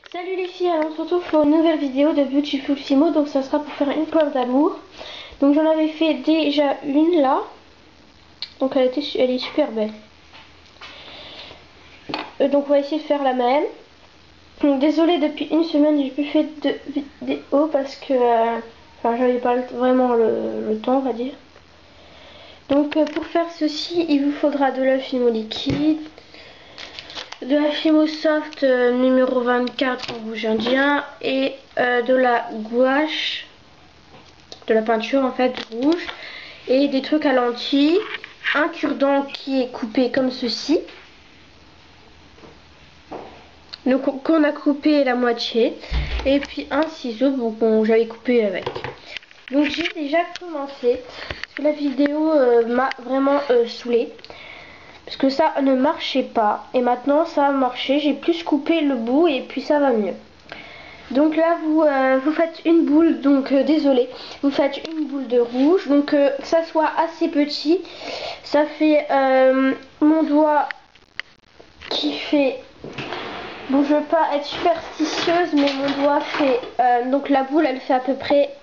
Salut les filles, alors on se retrouve pour une nouvelle vidéo de Beautiful Fimo. Donc ça sera pour faire une pomme d'amour. Donc j'en avais fait déjà une là. Donc elle est super belle. Donc on va essayer de faire la même. Donc désolée, depuis une semaine j'ai plus fait de vidéo parce que enfin j'avais pas vraiment le temps, on va dire. Donc pour faire ceci il vous faudra de la Fimo liquide, de la Fimo Soft numéro 24 en rouge indien et de la gouache, de la peinture en fait rouge, et des trucs à lentilles, un cure-dent qui est coupé comme ceci, donc qu'on a coupé la moitié, et puis un ciseau bon, j'avais coupé avec. Donc j'ai déjà commencé parce que la vidéo m'a vraiment saoulée. Parce que ça ne marchait pas. Et maintenant ça a marché. J'ai plus coupé le bout et puis ça va mieux. Donc là vous faites une boule. Donc désolé. Vous faites une boule de rouge. Donc que ça soit assez petit. Ça fait mon doigt qui fait... Bon, je veux pas être superstitieuse, mais mon doigt fait... donc la boule elle fait à peu près...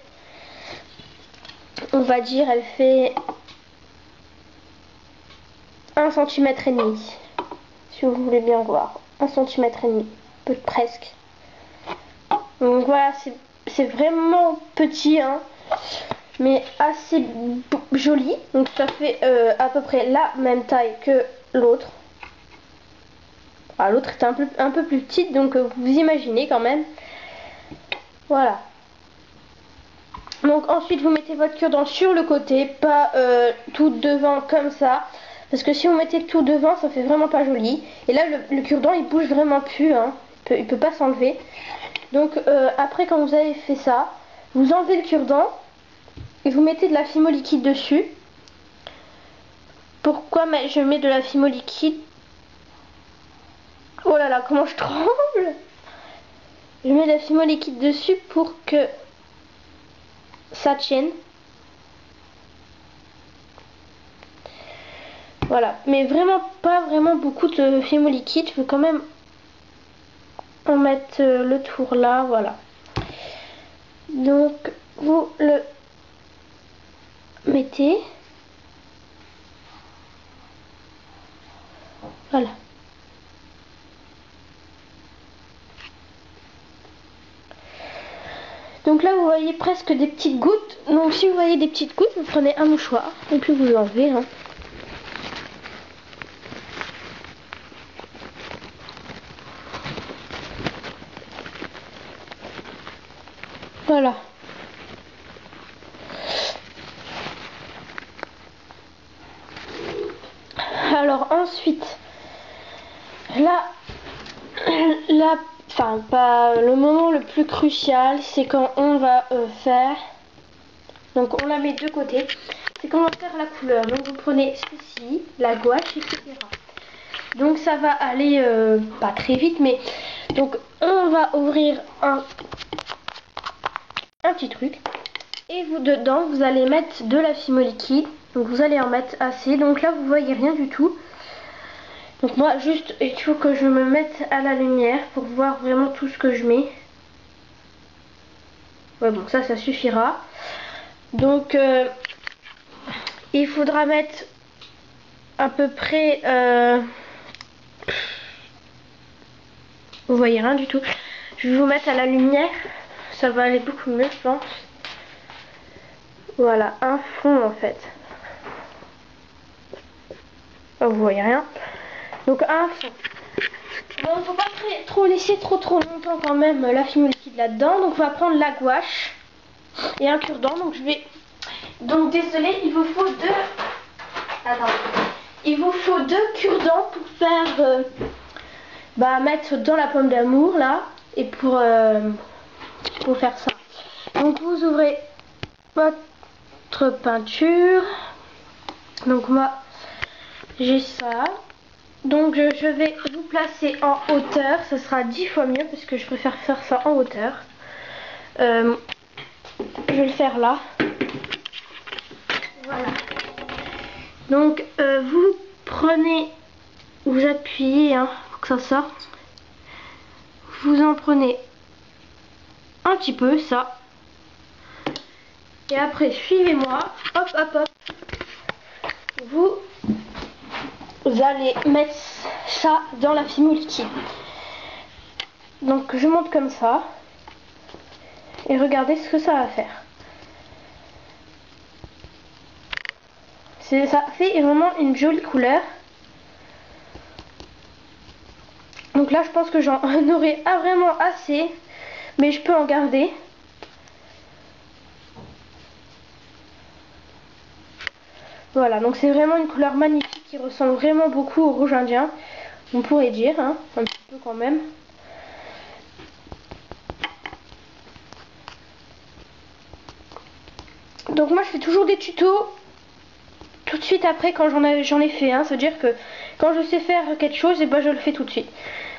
On va dire elle fait... 1,5 cm, si vous voulez bien voir. 1,5 cm, presque. Donc voilà, c'est vraiment petit, hein, mais assez joli. Donc ça fait à peu près la même taille que l'autre. Ah, l'autre était un peu plus petite, donc vous imaginez quand même. Voilà. Donc ensuite vous mettez votre cure-dent sur le côté, pas tout devant comme ça. Parce que si vous mettez tout devant, ça fait vraiment pas joli. Et là, le cure-dent, il bouge vraiment plus. Hein. Il peut pas s'enlever. Donc après, quand vous avez fait ça, vous enlevez le cure-dent et vous mettez de la Fimo liquide dessus. Pourquoi je mets de la Fimo liquide? Oh là là, comment je tremble! Je mets de la Fimo liquide dessus pour que ça tienne. Voilà, mais vraiment pas vraiment beaucoup de Fimo liquide. Je veux quand même en mettre le tour là, voilà. Donc vous le mettez, voilà. Donc là vous voyez presque des petites gouttes. Donc si vous voyez des petites gouttes, vous prenez un mouchoir et puis vous l'enlevez. Hein. Voilà. Alors ensuite, enfin pas le moment le plus crucial, c'est quand on va faire. Donc on la met de côté. C'est quand on va faire la couleur. Donc vous prenez ceci, la gouache, etc. Donc ça va aller pas très vite, mais donc on va ouvrir un petit truc. Et vous dedans, vous allez mettre de la Fimo liquide. Donc vous allez en mettre assez. Donc là, vous voyez rien du tout. Donc moi, juste, il faut que je me mette à la lumière pour voir vraiment tout ce que je mets. Ouais, bon, ça suffira. Donc, il faudra mettre à peu près... vous voyez rien du tout. Je vais vous mettre à la lumière. Ça va aller beaucoup mieux, je pense. Voilà, un fond en fait. Oh, vous voyez rien. Donc un fond. Bon, faut pas trop laisser trop longtemps quand même la Fimo liquide là-dedans. Donc on va prendre la gouache et un cure-dent. Donc je vais... Donc désolé, il vous faut deux... Attends. Il vous faut deux cure-dents pour faire... mettre dans la pomme d'amour là. Et pour faire ça. Donc vous ouvrez votre peinture. Donc moi j'ai ça. Donc je vais vous placer en hauteur. Ça sera 10 fois mieux parce que je préfère faire ça en hauteur. Je vais le faire là. Voilà. Donc vous prenez, vous appuyez pour que ça sorte. vous en prenez un petit peu, ça. Et après, suivez-moi. Hop, hop, hop. Vous allez mettre ça dans la fimo liquide. Donc, je monte comme ça. Et regardez ce que ça va faire. Ça fait vraiment une jolie couleur. Donc là, je pense que j'en aurai vraiment assez. Mais je peux en garder. Voilà, donc c'est vraiment une couleur magnifique qui ressemble vraiment beaucoup au rouge indien. On pourrait dire, hein, un petit peu quand même. Donc moi je fais toujours des tutos tout de suite après quand j'en ai fait un. C'est-à-dire que quand je sais faire quelque chose, et ben je le fais tout de suite.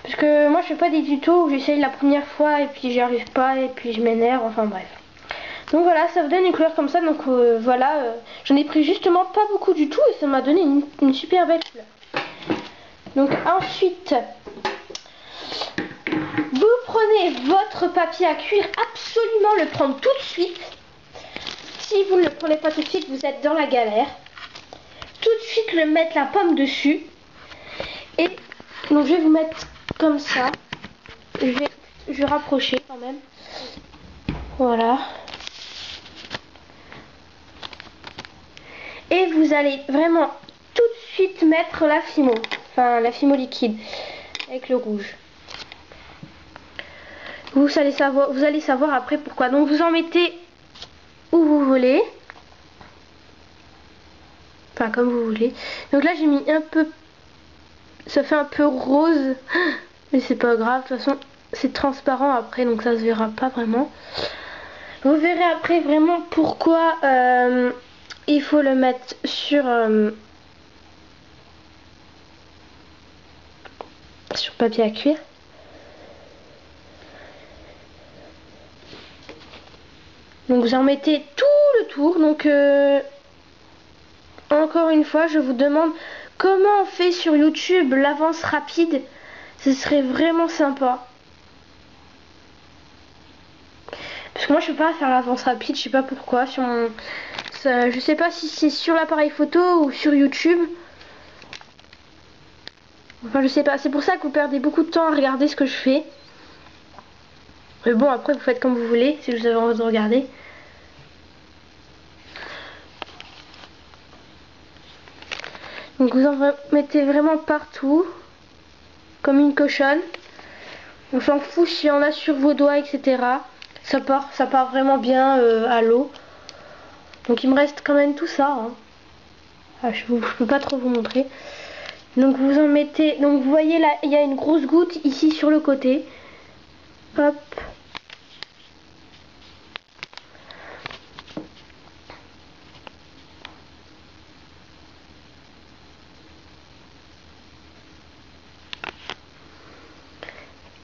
Parce que moi je fais pas des tutos où j'essaye la première fois et puis j'y arrive pas et puis je m'énerve, enfin bref. Donc voilà, ça vous donne une couleur comme ça. Donc voilà, j'en ai pris justement pas beaucoup du tout et ça m'a donné une super belle couleur. Donc ensuite, vous prenez votre papier à cuire, absolument le prendre tout de suite. Si vous ne le prenez pas tout de suite, vous êtes dans la galère. Tout de suite le mettre la pomme dessus. Et donc je vais vous mettre comme ça. Je vais rapprocher quand même. Voilà. Et vous allez vraiment tout de suite mettre la fimo. Enfin la fimo liquide. Avec le rouge. Vous allez savoir après pourquoi. Donc vous en mettez où vous voulez. Enfin comme vous voulez. Donc là j'ai mis un peu. Ça fait un peu rose. Mais c'est pas grave. De toute façon c'est transparent après. Donc ça se verra pas vraiment. Vous verrez après vraiment pourquoi il faut le mettre sur papier à cuire. Donc vous en mettez tout le tour. Donc encore une fois je vous demande comment on fait sur YouTube l'avance rapide. Ce serait vraiment sympa. Parce que moi je peux pas faire l'avance rapide, je sais pas pourquoi. Je sais pas si c'est sur l'appareil photo ou sur YouTube. Enfin je sais pas, c'est pour ça que vous perdez beaucoup de temps à regarder ce que je fais. Mais bon après vous faites comme vous voulez, si vous avez envie de regarder. Donc vous en mettez vraiment partout. Comme une cochonne. On s'en fout s'il y en a sur vos doigts, etc. Ça part vraiment bien à l'eau. Donc il me reste quand même tout ça. Hein. Ah, je peux pas trop vous montrer. Donc vous en mettez. Donc vous voyez là, il y a une grosse goutte ici sur le côté. Hop.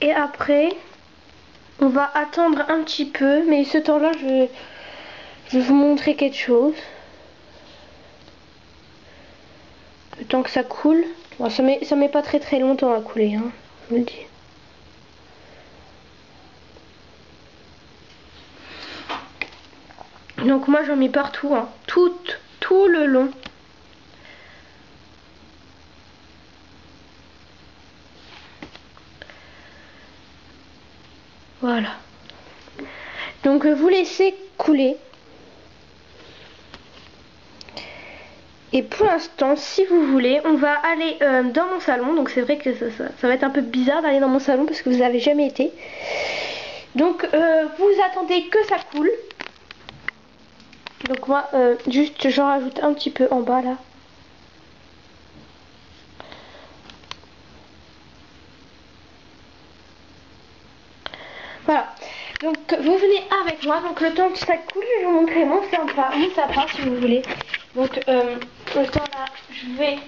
Et après, on va attendre un petit peu. Mais ce temps-là, je vais vous montrer quelque chose. Le temps que ça coule. Bon, ça met pas très longtemps à couler, hein, je vous le dis. Donc moi j'en mets partout, hein, tout le long. Voilà. Donc vous laissez couler. Et pour l'instant, si vous voulez, on va aller dans mon salon. Donc c'est vrai que ça va être un peu bizarre d'aller dans mon salon parce que vous n'avez jamais été. Donc vous attendez que ça coule. Donc moi, juste j'en rajoute un petit peu en bas là. Voilà. Donc vous venez avec moi. Donc le temps que ça coule, je vais vous montrer mon sapin si vous voulez. Donc le temps là, je vais...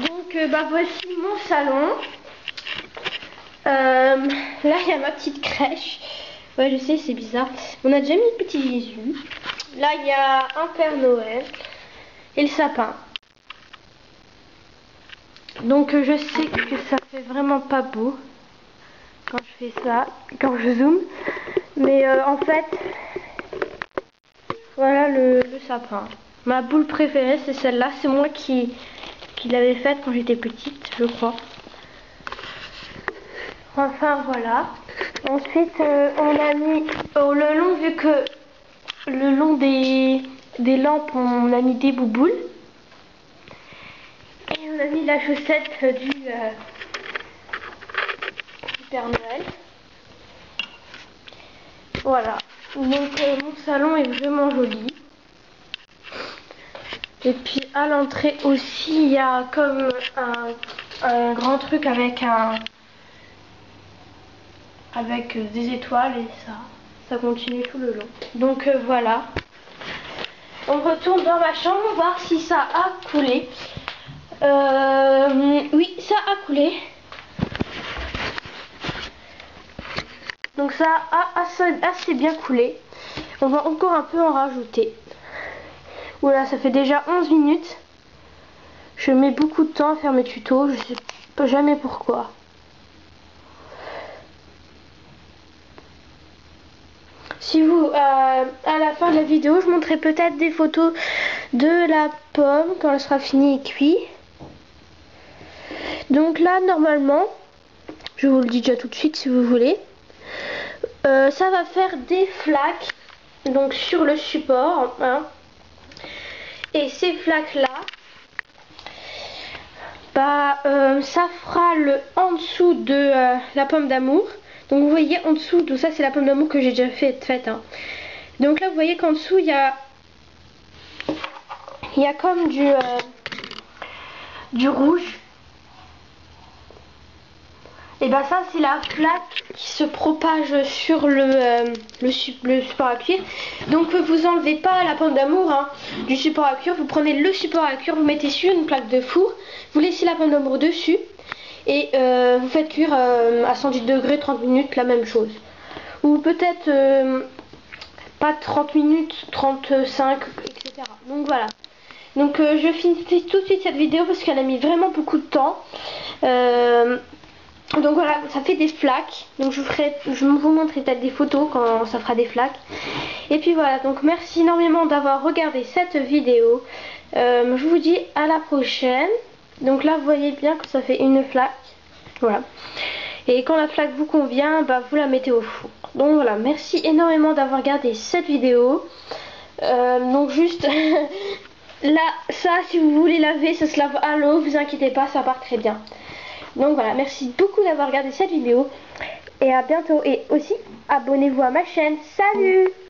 Donc voici mon salon. Là il y a ma petite crèche. Ouais je sais c'est bizarre. On a déjà mis le petit Jésus. Là il y a un Père Noël. Et le sapin. Donc je sais que ça fait vraiment pas beau quand je fais ça, quand je zoome. Mais en fait, voilà le sapin. Ma boule préférée c'est celle-là. C'est moi qui l'avais faite quand j'étais petite, je crois. Enfin voilà. Ensuite on a mis le long, vu que le long des lampes on a mis des bouboules. Et on a mis la chaussette du Père Noël. Voilà. Donc mon salon est vraiment joli. Et puis à l'entrée aussi il y a comme un grand truc avec des étoiles et ça continue tout le long. Donc voilà. On retourne dans ma chambre voir si ça a coulé. Oui, ça a coulé. Donc ça a assez bien coulé. On va encore un peu en rajouter. Voilà, ça fait déjà 11 minutes. Je mets beaucoup de temps à faire mes tutos, je sais jamais pourquoi. Si vous, à la fin de la vidéo, je montrerai peut-être des photos de la pomme quand elle sera finie et cuite. Donc là, normalement, je vous le dis déjà tout de suite si vous voulez, ça va faire des flaques donc sur le support, hein. Et ces flaques là, ça fera le en dessous de la pomme d'amour. Donc vous voyez en dessous, tout ça c'est la pomme d'amour que j'ai déjà faite, hein. Donc là vous voyez qu'en dessous il y a comme du rouge. Et ben ça c'est la flaque qui se propage sur le support à cuire. Donc vous enlevez pas la pomme d'amour, hein, du support à cuire. Vous prenez le support à cuire, vous mettez sur une plaque de four, vous laissez la pomme d'amour dessus et vous faites cuire à 110 degrés 30 minutes, la même chose. Ou peut-être pas 30 minutes, 35, etc. Donc voilà. Donc je finis tout de suite cette vidéo parce qu'elle a mis vraiment beaucoup de temps. Donc voilà, ça fait des flaques. Donc je vous montrerai peut-être des photos quand ça fera des flaques. Et puis voilà, donc merci énormément d'avoir regardé cette vidéo. Je vous dis à la prochaine. Donc là vous voyez bien que ça fait une flaque. Voilà. Et quand la flaque vous convient, vous la mettez au four. Donc voilà, merci énormément d'avoir regardé cette vidéo. Donc juste là, ça si vous voulez laver, ça se lave à l'eau, vous inquiétez pas, ça part très bien. Donc voilà, merci beaucoup d'avoir regardé cette vidéo et à bientôt. Et aussi, abonnez-vous à ma chaîne. Salut!